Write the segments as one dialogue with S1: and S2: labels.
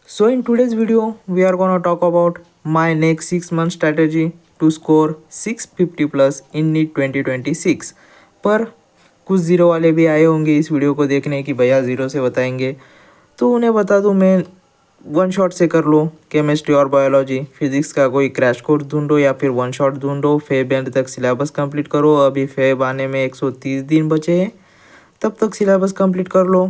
S1: So in today's video, we are gonna talk about my next 6 month strategy to score 650 plus in NEET 2026। पर कुछ zero वाले भी आए होंगे इस वीडियो को देखने की भैया ज़ीरो से बताएंगे, तो उन्हें बता दूं मैं वन शॉट से कर लो केमिस्ट्री और बायोलॉजी। फिजिक्स का कोई क्रैश कोर्स ढूंढो या फिर वन शॉट ढूंढो। फेब एंड तक सिलेबस कंप्लीट करो। अभी फेब आने में 130 दिन बचे हैं, तब तक सिलेबस कंप्लीट कर लो।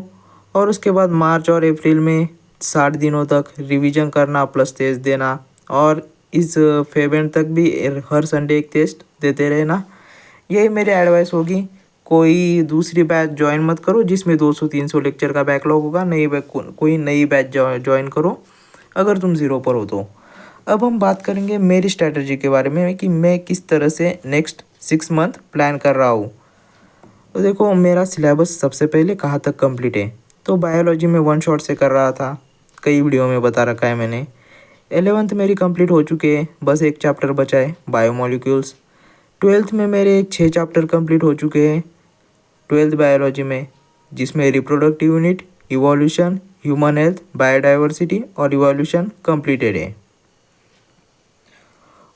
S1: और उसके बाद मार्च और अप्रैल में 60 दिनों तक रिवीजन करना प्लस टेस्ट देना। और इस फेब एंड तक भी हर संडे एक टेस्ट देते रहना। यही मेरी एडवाइस होगी। कोई दूसरी बैच ज्वाइन मत करो जिसमें 200-300 लेक्चर का बैकलॉग होगा। कोई नई बैच ज्वाइन करो अगर तुम ज़ीरो पर हो तो। अब हम बात करेंगे मेरी स्ट्रैटेजी के बारे में कि मैं किस तरह से नेक्स्ट 6 मंथ प्लान कर रहा हूँ। तो देखो, मेरा सिलेबस सबसे पहले कहाँ तक कंप्लीट है। तो बायोलॉजी में वन शॉट से कर रहा था, कई वीडियो में बता रखा है मैंने। 11th मेरी कंप्लीट हो चुके हैं, बस एक चैप्टर बचा है बायोमोलिक्यूल्स। 12th में मेरे 6 चैप्टर कंप्लीट हो चुके हैं 12th बायोलॉजी में, जिसमें reproductive unit, evolution, human health, biodiversity और इवोल्यूशन कंप्लीटेड है।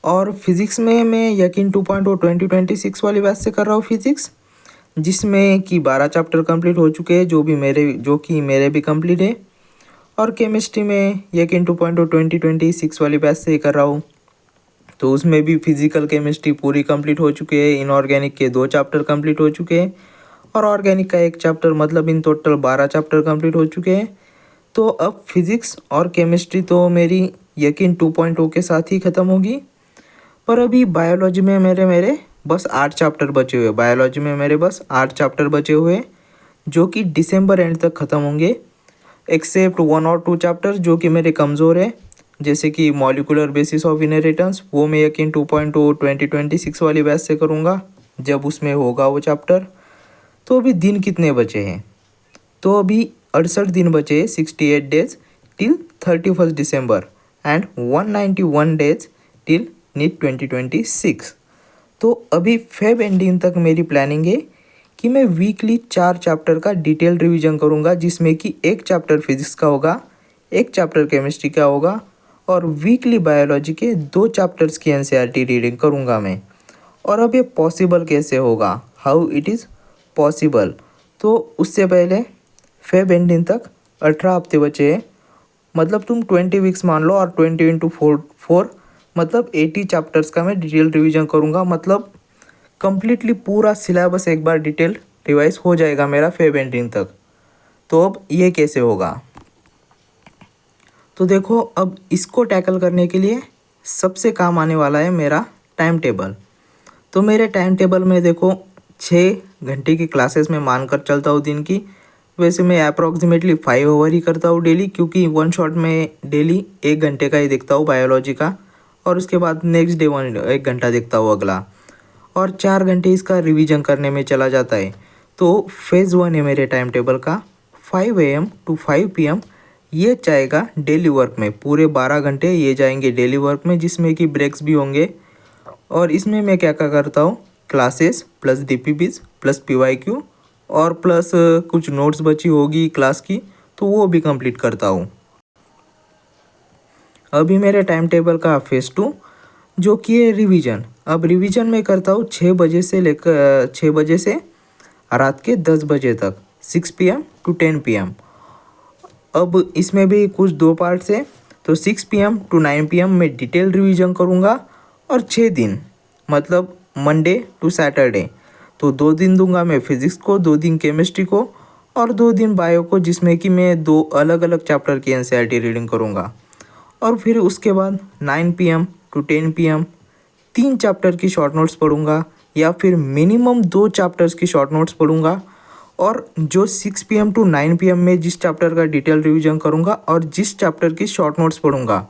S1: और फिजिक्स में मैं यकीन 2.0 2026 वाली बैच से कर रहा हूँ फिजिक्स, जिसमें कि 12 चैप्टर कंप्लीट हो चुके हैं, जो कि मेरे भी कंप्लीट है। और केमिस्ट्री में यकीन 2.0 2026 वाली बैच से ही कर रहा हूँ, तो उसमें भी फिजिकल केमिस्ट्री पूरी कंप्लीट हो चुके हैं। इनऑर्गेनिक के 2 चैप्टर कंप्लीट हो चुके हैं और ऑर्गेनिक का 1 चैप्टर, मतलब इन टोटल 12 चैप्टर कंप्लीट हो चुके हैं। तो अब फिजिक्स और केमिस्ट्री तो मेरी यकीन 2.0 के साथ ही ख़त्म होगी। पर अभी बायोलॉजी में मेरे बस 8 चैप्टर बचे हुए। बायोलॉजी में मेरे बस 8 चैप्टर बचे हुए, जो कि दिसंबर एंड तक ख़त्म होंगे, एक्सेप्ट 1 और 2 चैप्टर जो कि मेरे कमज़ोर है, जैसे कि मॉलिकुलर बेसिस ऑफ इनहेरिटेंस। वो मैं यकीन 2.0 2026 वाली बैच से करूँगा, जब उसमें होगा वो चैप्टर। तो अभी दिन कितने बचे हैं? तो अभी 68 दिन बचे हैं, 68 days till 31 December and 191 days till NEET 2026। तो अभी फेब एंडिंग तक मेरी प्लानिंग है कि मैं वीकली 4 चैप्टर का डिटेल रिवीजन करूँगा, जिसमें कि 1 चैप्टर फिजिक्स का होगा, 1 चैप्टर केमिस्ट्री का होगा और वीकली बायोलॉजी के 2 चैप्टर्स की NCERT रीडिंग करूँगा मैं। और अब ये पॉसिबल कैसे होगा, हाउ इट इज़ पॉसिबल? तो उससे पहले फेब एंडिंग तक 18 हफ्ते बचे हैं, मतलब तुम 20 वीक्स मान लो, और 20 इंटू 4 मतलब 80 चैप्टर्स का मैं डिटेल रिवीजन करूँगा। मतलब कम्प्लीटली पूरा सिलेबस एक बार डिटेल रिवाइज हो जाएगा मेरा फेब एंडिंग तक। तो अब ये कैसे होगा? तो देखो, अब इसको टैकल करने के लिए सबसे काम आने वाला है मेरा टाइम टेबल। तो मेरे टाइम टेबल में देखो, 6 घंटे की क्लासेस में मानकर चलता हूँ दिन की। वैसे मैं अप्रॉक्सीमेटली 5 आवर ही करता हूँ डेली, क्योंकि वन शॉट में डेली 1 घंटे का ही देखता हूँ बायोलॉजी का, और उसके बाद नेक्स्ट डे 1 घंटा देखता हूँ अगला, और 4 घंटे इसका रिवीजन करने में चला जाता है। तो फेज़ 1 है मेरे टाइम टेबल का, 5 AM to 5 PM ये जाएगा डेली वर्क में। पूरे 12 घंटे ये जाएंगे डेली वर्क में, जिसमें कि ब्रेक्स भी होंगे। और इसमें मैं क्या क्या करता हूँ, classes plus DPPs plus PYQ और प्लस कुछ नोट्स बची होगी क्लास की, तो वो भी कंप्लीट करता हूँ। अभी मेरे टाइम टेबल का फेज़ 2 जो कि है रिवीजन। अब रिवीजन में करता हूँ 6 बजे से रात के 10 बजे तक, 6 PM to 10 PM। अब इसमें भी कुछ 2 पार्ट्स है। तो 6 PM to 9 PM में डिटेल रिवीजन करूँगा, और 6 दिन मतलब मंडे टू सैटरडे, तो 2 दिन दूंगा मैं फिज़िक्स को, 2 दिन केमिस्ट्री को और 2 दिन बायो को, जिसमें कि मैं 2 अलग अलग चैप्टर की NCERT रीडिंग करूँगा। और फिर उसके बाद 9 PM to 10 PM 3 चैप्टर की शॉर्ट नोट्स पढ़ूंगा, या फिर मिनिमम 2 चैप्टर्स की शॉर्ट नोट्स पढ़ूंगा। और जो 6 PM to 9 PM में जिस चैप्टर का डिटेल रिवीजन करूंगा और जिस चैप्टर की शॉर्ट नोट्स पढ़ूंगा,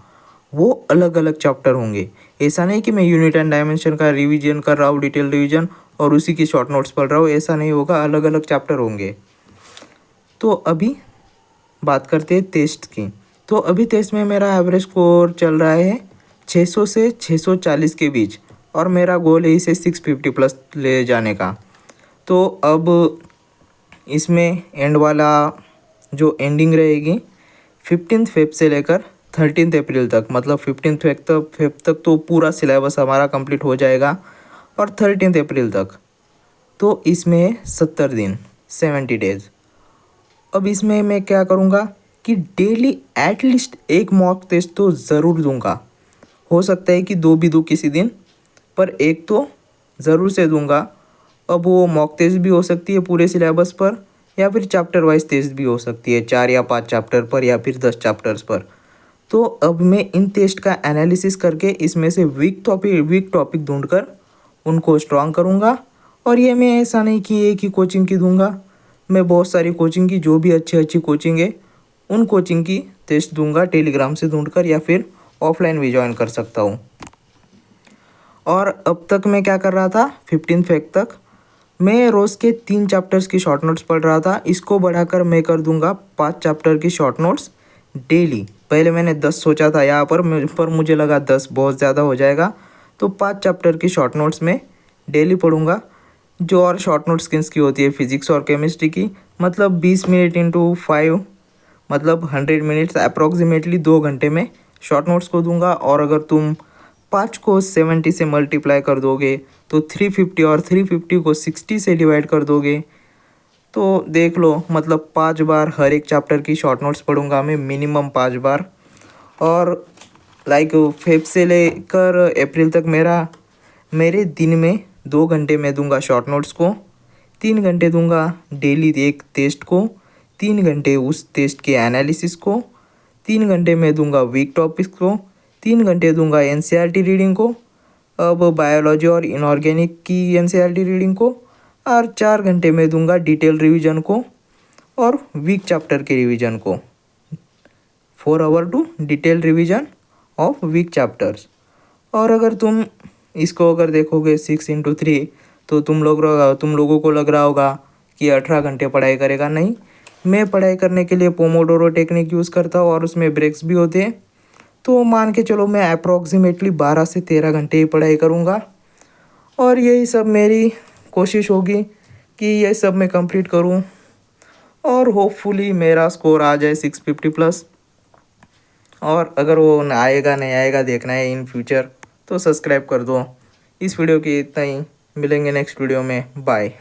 S1: वो अलग अलग चैप्टर होंगे। ऐसा नहीं कि मैं यूनिट एंड डायमेंशन का रिवीजन कर रहा हूँ, डिटेल रिवीजन, और उसी की शॉर्ट नोट्स पढ़ रहा हूँ, ऐसा नहीं होगा, अलग अलग चैप्टर होंगे। तो अभी बात करते हैं टेस्ट की। तो अभी टेस्ट में मेरा एवरेज स्कोर चल रहा है 600 से 640 के बीच, और मेरा गोल है इसे 650 प्लस ले जाने का। तो अब इसमें एंड वाला जो एंडिंग रहेगी 15 फेब से लेकर 13 अप्रैल तक, मतलब 15 फेब तक तो पूरा सिलेबस हमारा कंप्लीट हो जाएगा और 13 अप्रैल तक तो इसमें 70 दिन 70 डेज। अब इसमें मैं क्या करूँगा कि डेली एटलीस्ट एक मॉक टेस्ट तो ज़रूर दूंगा। हो सकता है कि दो भी दूँ किसी दिन, पर एक तो ज़रूर से दूंगा। अब वो मॉक टेस्ट भी हो सकती है पूरे सिलेबस पर, या फिर चैप्टर वाइज टेस्ट भी हो सकती है 4 या 5 चैप्टर पर या फिर 10 चैप्टर्स पर। तो अब मैं इन टेस्ट का एनालिसिस करके इसमें से वीक टॉपिक ढूंढकर उनको स्ट्रॉन्ग करूँगा। और ये मैं ऐसा नहीं कि एक ही कोचिंग की दूंगा, मैं बहुत सारी कोचिंग की, जो भी अच्छी कोचिंग है उन कोचिंग की टेस्ट दूंगा टेलीग्राम से ढूंढकर, या फिर ऑफलाइन भी ज्वाइन कर सकता हूँ। और अब तक मैं क्या कर रहा था, 15 फेक तक मैं रोज़ के 3 चैप्टर्स की शॉर्ट नोट्स पढ़ रहा था। इसको बढ़ाकर मैं कर दूंगा 5 चैप्टर की शॉर्ट नोट्स डेली। पहले मैंने 10 सोचा था यहाँ पर मुझे लगा 10 बहुत ज़्यादा हो जाएगा, तो 5 चैप्टर की शॉर्ट नोट्स में डेली पढ़ूंगा। जो और शॉर्ट नोट्स की होती है फिजिक्स और केमिस्ट्री की, मतलब 20 मिनट इंटू 5, मतलब 100 मिनट्स अप्रॉक्सीमेटली 2 घंटे में शॉर्ट नोट्स को दूंगा। और अगर तुम 5 को 70 से मल्टीप्लाई कर दोगे तो 350, और 350 को 60 से डिवाइड कर दोगे तो देख लो, मतलब 5 बार हर एक चैप्टर की शॉर्ट नोट्स पढ़ूंगा मैं, मिनिमम 5 बार। और लाइक फेब से लेकर अप्रैल तक मेरे दिन में 2 घंटे मैं दूंगा शॉर्ट नोट्स को, 3 घंटे दूंगा डेली एक टेस्ट को, 3 घंटे उस टेस्ट के एनालिसिस को, 3 घंटे मैं दूंगा वीक टॉपिक्स को, 3 घंटे दूंगा एनसीईआरटी रीडिंग को, अब बायोलॉजी और इनऑर्गेनिक की एनसीईआरटी रीडिंग को, और 4 घंटे में दूंगा डिटेल रिवीजन को और वीक चैप्टर के रिवीजन को। 4 hour to detail revision of weak chapters. और अगर तुम इसको अगर देखोगे 6 × 3, तो तुम लोगों को लग रहा होगा कि 18 घंटे पढ़ाई करेगा। नहीं, मैं पढ़ाई करने के लिए पोमोडोरो टेक्निक यूज़ करता हूँ और उसमें ब्रेक्स भी होते हैं। तो मान के चलो मैं अप्रॉक्सीमेटली 12 से 13 घंटे ही पढ़ाई करूँगा। और यही सब मेरी कोशिश होगी कि ये सब मैं कंप्लीट करूँ और होपफुली मेरा स्कोर आ जाए 650+। और अगर वो आएगा नहीं आएगा देखना है इन फ्यूचर, तो सब्सक्राइब कर दो। इस वीडियो की इतना ही, मिलेंगे नेक्स्ट वीडियो में, बाय।